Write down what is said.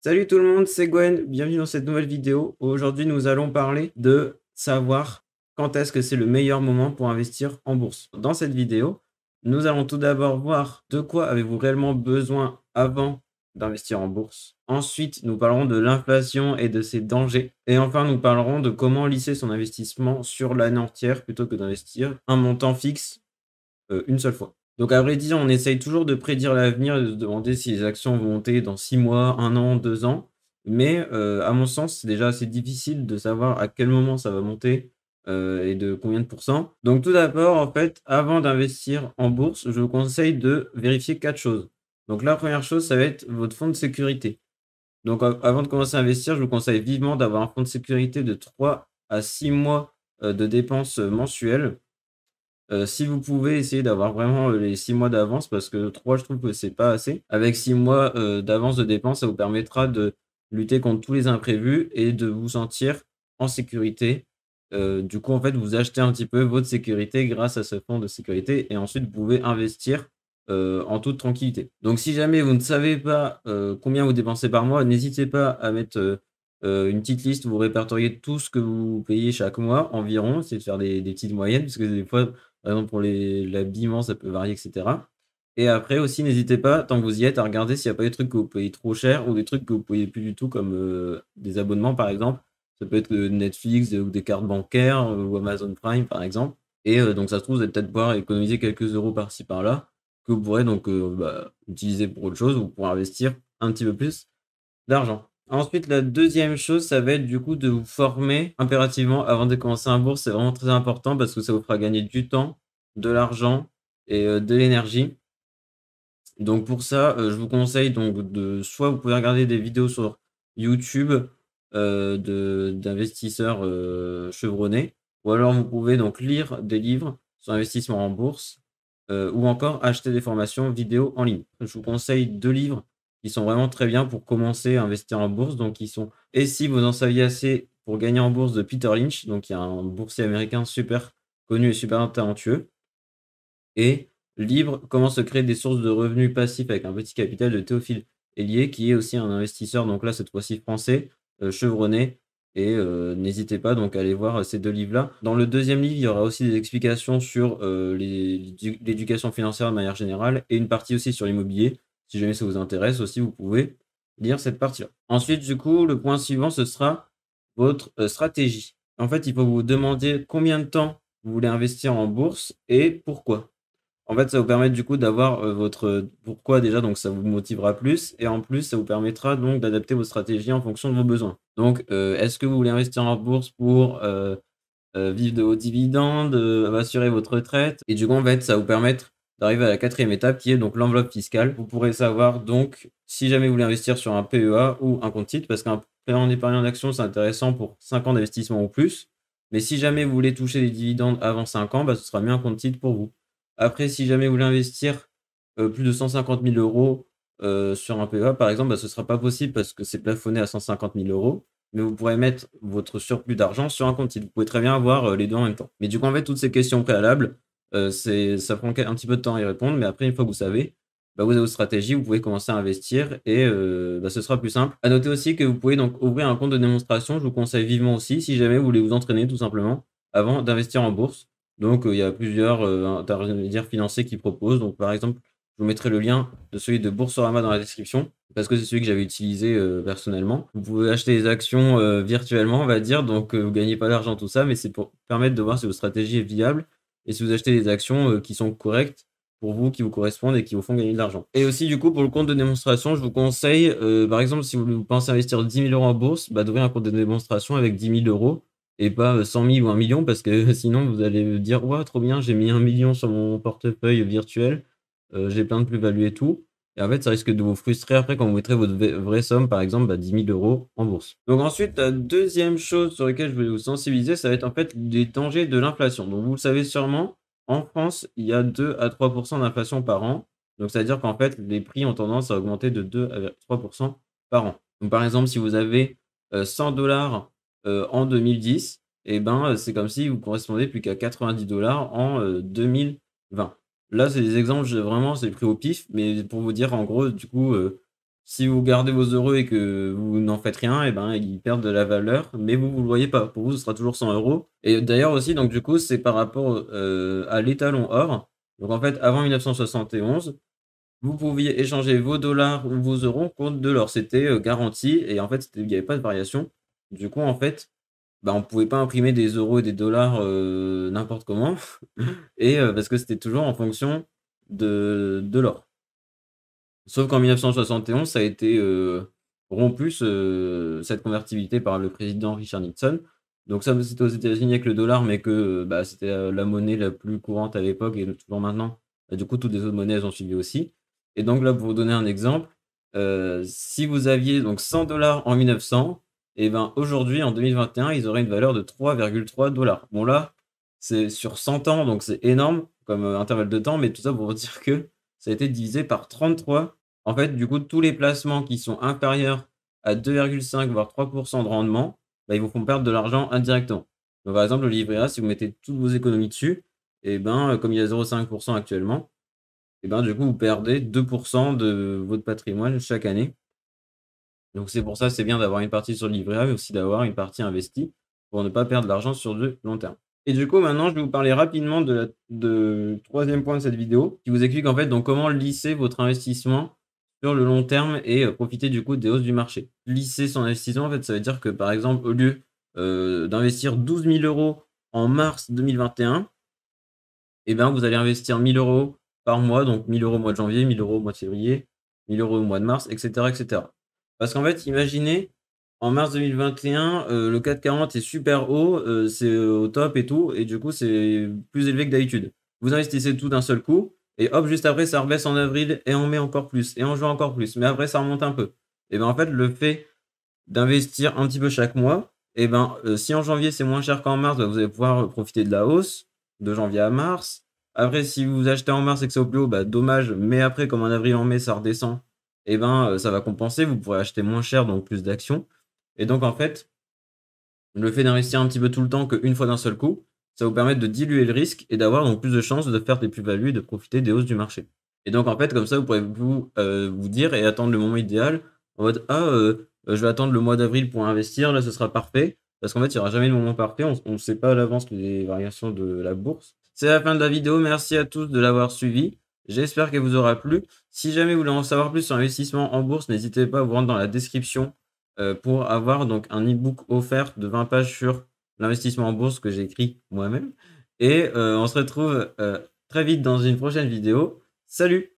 Salut tout le monde, c'est Gwen, bienvenue dans cette nouvelle vidéo. Aujourd'hui, nous allons parler de savoir quand est-ce que c'est le meilleur moment pour investir en bourse. Dans cette vidéo, nous allons tout d'abord voir de quoi avez-vous réellement besoin avant d'investir en bourse. Ensuite, nous parlerons de l'inflation et de ses dangers. Et enfin, nous parlerons de comment lisser son investissement sur l'année entière plutôt que d'investir un montant fixe une seule fois. Donc à vrai dire, on essaye toujours de prédire l'avenir et de se demander si les actions vont monter dans 6 mois, 1 an, 2 ans. Mais à mon sens, c'est déjà assez difficile de savoir à quel moment ça va monter, et de combien de pourcents. Donc tout d'abord, en fait, avant d'investir en bourse, je vous conseille de vérifier 4 choses. Donc la première chose, ça va être votre fonds de sécurité. Donc avant de commencer à investir, je vous conseille vivement d'avoir un fonds de sécurité de 3 à 6 mois, de dépenses, mensuelles. Si vous pouvez essayer d'avoir vraiment, les 6 mois d'avance parce que 3 je trouve que c'est pas assez. Avec 6 mois, d'avance de dépenses, ça vous permettra de lutter contre tous les imprévus et de vous sentir en sécurité. Du coup, en fait, vous achetez un petit peu votre sécurité grâce à ce fonds de sécurité et ensuite vous pouvez investir, en toute tranquillité. Donc si jamais vous ne savez pas, combien vous dépensez par mois, n'hésitez pas à mettre, une petite liste où vous répertoriez tout ce que vous payez chaque mois environ. C'est de faire des petites moyennes parce que des fois par exemple, pour l'habillement, ça peut varier et cetera. Et après aussi, n'hésitez pas, tant que vous y êtes, à regarder s'il n'y a pas des trucs que vous payez trop cher ou des trucs que vous payez plus du tout comme, des abonnements, par exemple. Ça peut être, Netflix, ou des cartes bancaires, ou Amazon Prime, par exemple. Et donc ça se trouve, vous allez peut-être pouvoir économiser quelques euros par-ci par-là que vous pourrez donc, utiliser pour autre chose ou pour investir un petit peu plus d'argent. Ensuite, la deuxième chose, ça va être du coup de vous former impérativement avant de commencer en bourse. C'est vraiment très important parce que ça vous fera gagner du temps, de l'argent et de l'énergie. Donc pour ça, je vous conseille donc de soit vous pouvez regarder des vidéos sur YouTube, de d'investisseurs, chevronnés, ou alors vous pouvez donc lire des livres sur l'investissement en bourse, ou encore acheter des formations vidéo en ligne. Je vous conseille 2 livres qui sont vraiment très bien pour commencer à investir en bourse, donc ils sont «Et si vous en saviez assez pour gagner en bourse» de Peter Lynch, donc il y a un boursier américain super connu et super talentueux. Et Libre, comment se créer des sources de revenus passifs avec un petit capital de Théophile Hélier, qui est aussi un investisseur, donc là, cette fois-ci français, chevronné. Et n'hésitez pas donc à aller voir ces 2 livres-là. Dans le deuxième livre, il y aura aussi des explications sur, l'éducation financière de manière générale et une partie aussi sur l'immobilier. Si jamais ça vous intéresse aussi, vous pouvez lire cette partie-là. Ensuite, du coup, le point suivant, ce sera votre, stratégie. En fait, il faut vous demander combien de temps vous voulez investir en bourse et pourquoi. En fait, ça va vous permettre du coup d'avoir, votre, pourquoi déjà, donc ça vous motivera plus et en plus, ça vous permettra donc d'adapter vos stratégies en fonction de vos besoins. Donc, est-ce que vous voulez investir en bourse pour, vivre de vos dividendes, assurer votre retraite? Et du coup, en fait, ça va vous permettre d'arriver à la quatrième étape qui est donc l'enveloppe fiscale. Vous pourrez savoir donc si jamais vous voulez investir sur un PEA ou un compte titre parce qu'un plan d'épargne en action, c'est intéressant pour 5 ans d'investissement ou plus. Mais si jamais vous voulez toucher des dividendes avant 5 ans, bah, ce sera mieux un compte titre pour vous. Après, si jamais vous voulez investir, plus de 150 000 €, sur un PEA, par exemple, bah, ce ne sera pas possible parce que c'est plafonné à 150 000 €. Mais vous pourrez mettre votre surplus d'argent sur un compte titre. Vous pouvez très bien avoir, les 2 en même temps. Mais du coup, en fait, toutes ces questions préalables, ça prend un petit peu de temps à y répondre, mais après, une fois que vous savez, bah, vous avez votre stratégie, vous pouvez commencer à investir et bah, ce sera plus simple. À noter aussi que vous pouvez donc ouvrir un compte de démonstration. Je vous conseille vivement aussi, si jamais vous voulez vous entraîner tout simplement, avant d'investir en bourse. Donc, il y a plusieurs, intermédiaires financiers qui proposent. Donc, par exemple, je vous mettrai le lien de celui de Boursorama dans la description parce que c'est celui que j'avais utilisé, personnellement. Vous pouvez acheter des actions, virtuellement, on va dire, donc vous gagnez pas d'argent, tout ça, mais c'est pour permettre de voir si votre stratégie est viable et si vous achetez des actions, qui sont correctes pour vous, qui vous correspondent et qui vous font gagner de l'argent. Et aussi, du coup, pour le compte de démonstration, je vous conseille, par exemple, si vous pensez investir 10 000 € en bourse, bah, d'ouvrir un compte de démonstration avec 10 000 € et pas, 100 000 ou 1 million parce que sinon vous allez dire: «Ouah, trop bien, j'ai mis 1 million sur mon portefeuille virtuel, j'ai plein de plus-value et tout». Et en fait, ça risque de vous frustrer après quand vous mettrez votre vraie somme, par exemple, 10 000 € en bourse. Donc ensuite, la deuxième chose sur laquelle je voulais vous sensibiliser, ça va être en fait les dangers de l'inflation. Donc vous le savez sûrement, en France, il y a 2 à 3 d'inflation par an. Donc ça veut dire qu'en fait, les prix ont tendance à augmenter de 2 à 3 par an. Donc par exemple, si vous avez, 100 en 2010, et ben, c'est comme si vous correspondez plus qu'à 90 en, 2020. Là, c'est des exemples, vraiment, c'est pris au pif, mais pour vous dire, en gros, du coup, Si vous gardez vos euros et que vous n'en faites rien, et ben, ils perdent de la valeur, mais vous, vous le voyez pas. Pour vous, ce sera toujours 100 euros. Et d'ailleurs aussi, donc du coup, c'est par rapport à l'étalon or. Donc en fait, avant 1971, vous pouviez échanger vos dollars ou vos euros contre de l'or. C'était garanti et en fait, il n'y avait pas de variation. Du coup, en fait, bah, on pouvait pas imprimer des euros et des dollars n'importe comment et parce que c'était toujours en fonction de l'or. Sauf qu'en 1971, ça a été rompu cette convertibilité par le président Richard Nixon. Donc ça, c'était aux États-Unis avec le dollar, mais que bah, c'était la monnaie la plus courante à l'époque et toujours maintenant. Et du coup, toutes les autres monnaies elles ont suivi aussi. Et donc là, pour vous donner un exemple, si vous aviez donc 100 dollars en 1900, et ben aujourd'hui, en 2021, ils auraient une valeur de 3,3 dollars. Bon là, c'est sur 100 ans, donc c'est énorme comme intervalle de temps, mais tout ça pour vous dire que ça a été divisé par 33. En fait, du coup, tous les placements qui sont inférieurs à 2,5 voire 3 de rendement, bah, ils vous font perdre de l'argent indirectement. Donc, par exemple, le livret A, si vous mettez toutes vos économies dessus, et ben, comme il y a 0,5 actuellement, et ben, du coup, vous perdez 2 de votre patrimoine chaque année. Donc, c'est pour ça, c'est bien d'avoir une partie sur le livret A, mais aussi d'avoir une partie investie pour ne pas perdre de l'argent sur le long terme. Et du coup, maintenant, je vais vous parler rapidement de troisième point de cette vidéo, qui vous explique en fait donc comment lisser votre investissement sur le long terme et profiter du coup des hausses du marché. Lisser son investissement, en fait, ça veut dire que par exemple, au lieu d'investir 12 000 euros en mars 2021, et ben, vous allez investir 1 000 euros par mois, donc 1 000 euros au mois de janvier, 1 000 euros au mois de février, 1 000 euros au mois de mars, etc., etc. Parce qu'en fait, imaginez, en mars 2021, le CAC 40 est super haut, c'est au top et tout, et du coup, c'est plus élevé que d'habitude. Vous investissez tout d'un seul coup, et hop, juste après, ça rebaisse en avril, et en mai encore plus, et en juin encore plus, mais après, ça remonte un peu. Et ben en fait, le fait d'investir un petit peu chaque mois, et ben, si en janvier c'est moins cher qu'en mars, bah, vous allez pouvoir profiter de la hausse de janvier à mars. Après, si vous achetez en mars et que c'est au plus haut, bah, dommage, mais après, comme en avril, en mai, ça redescend, et ben, ça va compenser. Vous pourrez acheter moins cher, donc plus d'actions. Et donc, en fait, le fait d'investir un petit peu tout le temps qu'une fois d'un seul coup, ça vous permet de diluer le risque et d'avoir donc plus de chances de faire des plus-values et de profiter des hausses du marché. Et donc, en fait, comme ça, vous pourrez vous dire et attendre le moment idéal en mode ah, je vais attendre le mois d'avril pour investir, là, ce sera parfait. Parce qu'en fait, il n'y aura jamais de moment parfait. On ne sait pas à l'avance les variations de la bourse. C'est la fin de la vidéo. Merci à tous de l'avoir suivi. J'espère qu'elle vous aura plu. Si jamais vous voulez en savoir plus sur l'investissement en bourse, n'hésitez pas à vous rendre dans la description pour avoir donc un e-book offert de 20 pages sur l'investissement en bourse que j'ai écrit moi-même. Et on se retrouve très vite dans une prochaine vidéo. Salut!